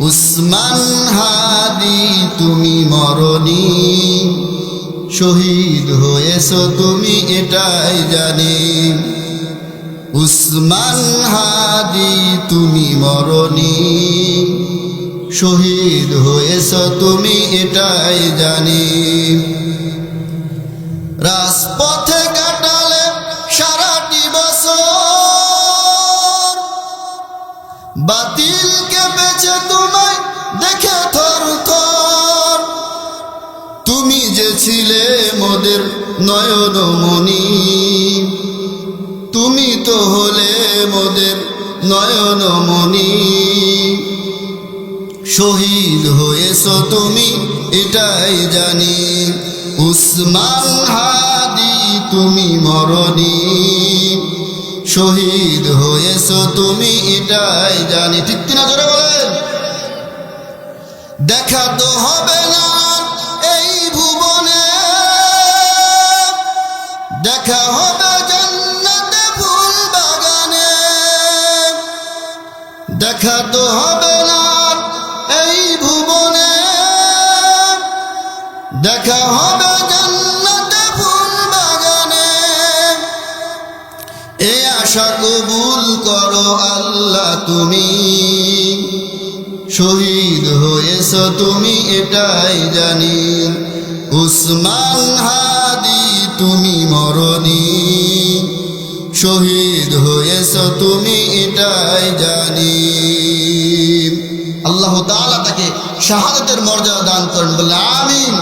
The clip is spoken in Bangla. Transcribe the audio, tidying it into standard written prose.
উসমান হাদি তুমি মরনি, শহীদ হয়েছো তুমি এটাই জানি। উসমান হাদি তুমি মরনি, শহীদ হয়েছো তুমি এটাই জানি। রাজপথে কাটালে সারাটি বছর, বাতিলকে বেঁচে তোমায় দেখে থর থর। তুমি যে ছিলে মোদের নয়নমণি, তুমি তো হলে মোদের নয়নমণি। শহীদ হয়েছো তুমি এটাই জানি। উসমান হাদি তুমি মরনি, শহীদ হয়েছো তুমি এটাই জানি। ঠিক কিনা জোরে বলেন। দেখা তো হবে না এই ভুবনে, দেখা হবে জান্নাতে ফুল বাগানে। দেখা তো হবে না এই ভুবনে, দেখা হবে জান্নাতে ফুল বাগানে। এ আশা কবুল করো আল্লাহ তুমি, শহীদ হয়েছো তুমি এটাই জানি। উসমান হাদি তুমি মরনি, শহীদ হয়েছো তুমি এটাই জানি। আল্লাহ তাআলা তাকে শাহাদাতের মর্যাদা দান করেন, বলে আমিন।